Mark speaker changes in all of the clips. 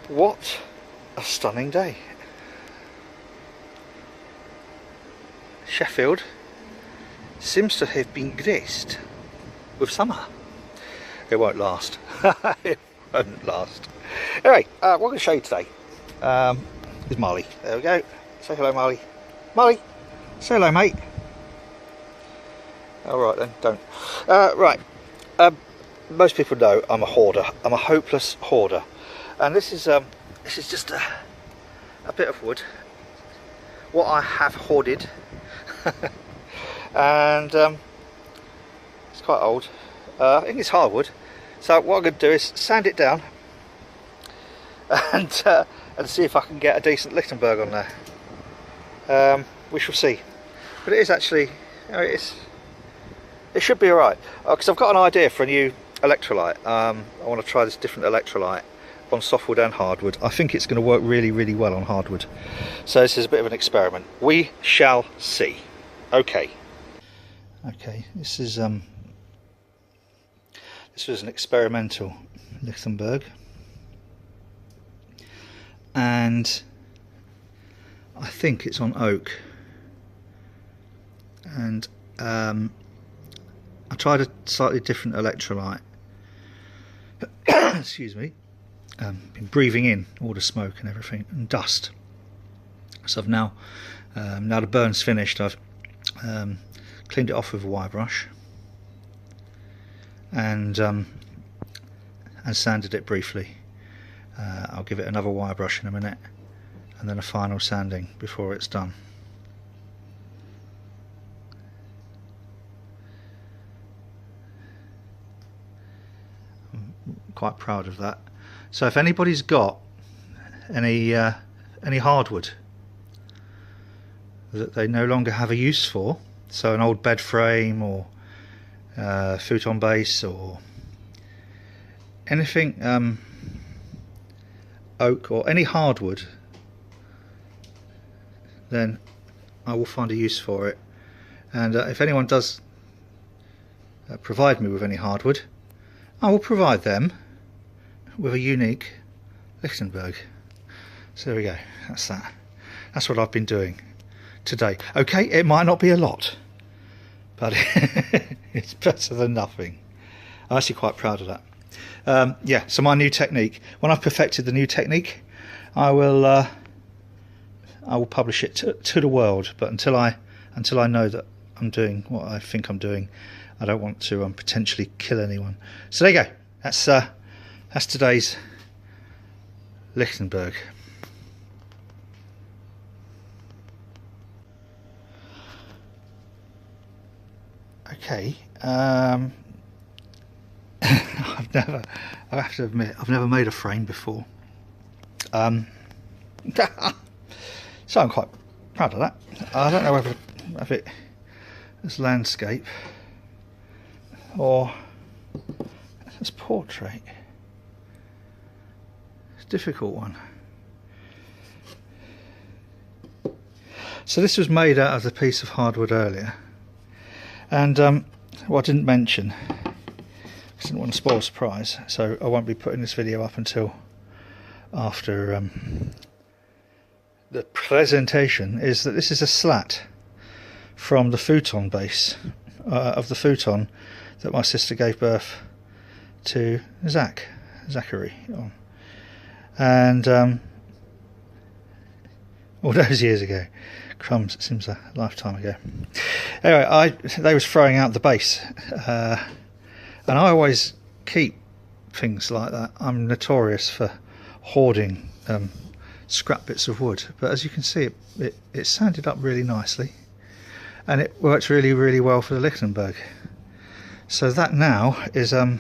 Speaker 1: What a stunning day. Sheffield seems to have been graced with summer. It won't last. It won't last. Anyway, what I'm going to show you today is Marley. There we go. Say hello, Marley. Marley, say hello, mate. Alright then, don't. Right. Most people know I'm a hoarder. I'm a hopeless hoarder. And this is just a bit of wood. What I have hoarded. And it's quite old. I think it's hardwood. So what I'm going to do is sand it down and see if I can get a decent Lichtenberg on there. We shall see. But it is actually, you know, it should be alright. Because I've got an idea for a new electrolyte. I want to try this different electrolyte on softwood and hardwood. I think it's going to work really, really well on hardwood. So this is a bit of an experiment. We shall see. Okay. Okay, this was an experimental Lichtenberg, and I think it's on oak. And I tried a slightly different electrolyte. Excuse me. Been breathing in all the smoke and everything and dust. So I've now the burn's finished. I've cleaned it off with a wire brush and sanded it briefly. I'll give it another wire brush in a minute and then a final sanding before it's done. I'm quite proud of that. So if anybody's got any hardwood that they no longer have a use for, so an old bed frame or futon base or anything oak or any hardwood, then I will find a use for it. And if anyone does provide me with any hardwood, I will provide them with a unique Lichtenberg. So there we go, that's that. That's what I've been doing today. Okay, it might not be a lot, but it's better than nothing. I'm actually quite proud of that. Yeah, so my new technique, when I've perfected the new technique, I will publish it to the world. But until I know that I'm doing what I think I'm doing, I don't want to potentially kill anyone. So there you go. That's today's Lichtenberg. Okay, I have to admit, I've never made a frame before. So I'm quite proud of that. I don't know whether it is landscape or it's portrait. It's a difficult one. So this was made out of the piece of hardwood earlier. And what I didn't mention, I didn't want to spoil a surprise, so I won't be putting this video up until after the presentation, is that this is a slat from the futon base of the futon that my sister gave birth to Zachary on. And all those years ago. Crumbs, it seems a lifetime ago. Anyway, they was throwing out the base, and I always keep things like that. I'm notorious for hoarding scrap bits of wood, but as you can see, it sanded up really nicely, and it worked really, really well for the Lichtenberg. So that now is, I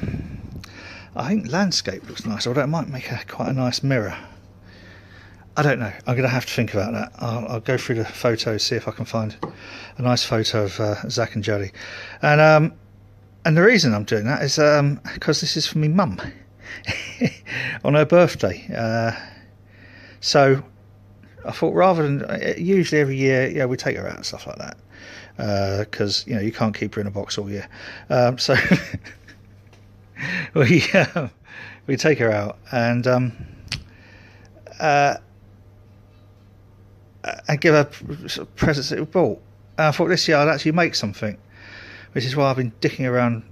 Speaker 1: think landscape looks nice, although it might make quite a nice mirror. I don't know. I'm going to have to think about that. I'll go through the photos, see if I can find a nice photo of Zach and Jodie. And the reason I'm doing that is because this is for me mum on her birthday. So I thought, rather than usually every year, yeah, we take her out and stuff like that, because you can't keep her in a box all year. So we take her out, and and give her sort of presents that we bought. And I thought this year I'd actually make something, which is why I've been dicking around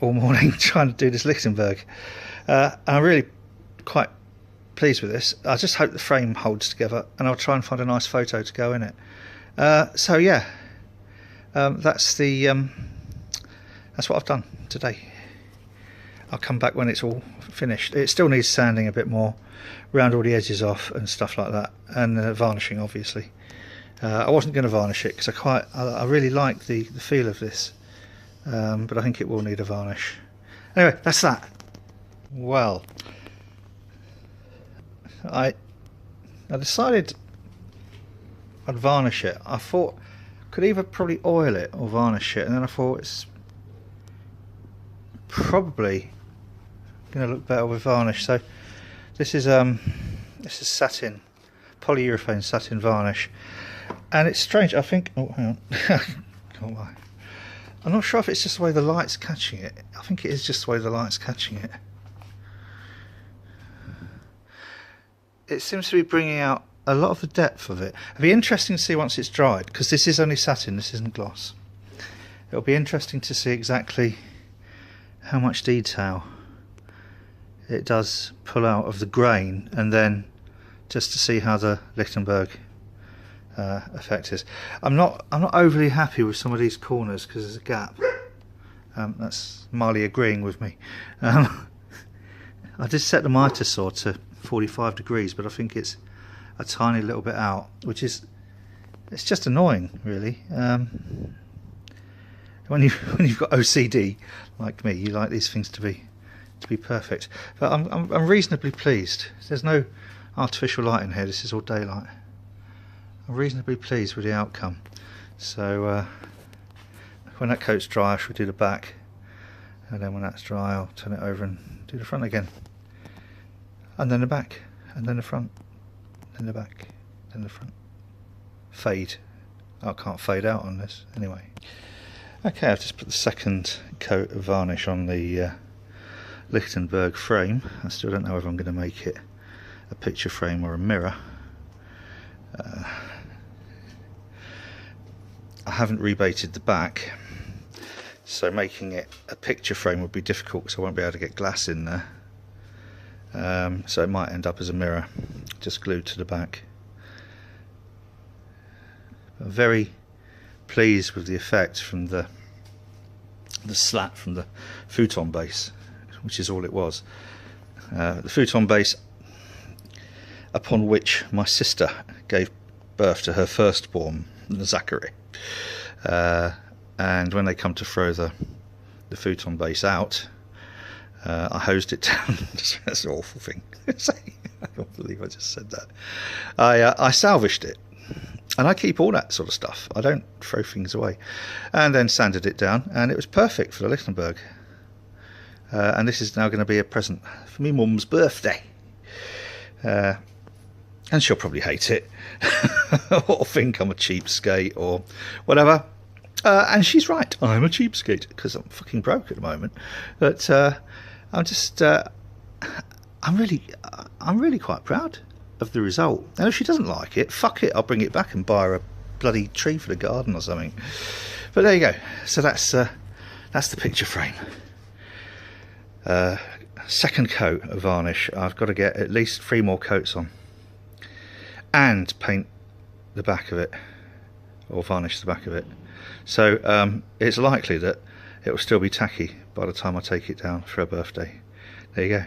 Speaker 1: all morning trying to do this Lichtenberg. And I'm really quite pleased with this. I just hope the frame holds together, and I'll try and find a nice photo to go in it. So yeah, that's what I've done today. I'll come back when it's all finished. It still needs sanding a bit more, round all the edges off and stuff like that, and varnishing obviously. I wasn't going to varnish it because I really like the feel of this, but I think it will need a varnish. Anyway, that's that. Well, I decided I'd varnish it. I thought I could either probably oil it or varnish it, and then I thought it's probably going to look better with varnish. So this is satin, polyurethane satin varnish, and it's strange. I think. Oh, hang on. Can't lie. I'm not sure if it's just the way the light's catching it. I think it is just the way the light's catching it. It seems to be bringing out a lot of the depth of it. It'll be interesting to see once it's dried, because this is only satin, this isn't gloss. It'll be interesting to see exactly how much detail it does pull out of the grain, and then just to see how the Lichtenberg effect is. I'm not overly happy with some of these corners because there's a gap. That's Marley agreeing with me. I did set the mitre saw to 45 degrees, but I think it's a tiny little bit out, which is, it's just annoying really. When you've got OCD like me, you like these things to be perfect. But I'm reasonably pleased. There's no artificial light in here, this is all daylight. I'm reasonably pleased with the outcome. So when that coat's dry I shall do the back, and then when that's dry I'll turn it over and do the front again, and then the back, and then the front, then the back, then the front. Fade. I can't fade out on this anyway. Okay, I've just put the second coat of varnish on the Lichtenberg frame. I still don't know whether I'm going to make it a picture frame or a mirror. I haven't rebaited the back, so making it a picture frame would be difficult because I won't be able to get glass in there. So it might end up as a mirror, just glued to the back. I'm very pleased with the effect from the slat from the futon base, which is all it was. The futon base upon which my sister gave birth to her firstborn, Zachary. And when they come to throw the futon base out, I hosed it down. That's an awful thing. I can't believe I just said that. I salvaged it, and I keep all that sort of stuff. I don't throw things away. And then sanded it down, and it was perfect for the Lichtenberg. And this is now going to be a present for me mum's birthday. And she'll probably hate it, or think I'm a cheapskate, or whatever. And she's right, I'm a cheapskate, because I'm fucking broke at the moment. But I'm just, I'm really quite proud of the result. And if she doesn't like it, fuck it, I'll bring it back and buy her a bloody tree for the garden or something. But there you go. So that's the picture frame. Second coat of varnish. I've got to get at least 3 more coats on, and paint the back of it, or varnish the back of it. So it's likely that it will still be tacky by the time I take it down for her birthday. There you go.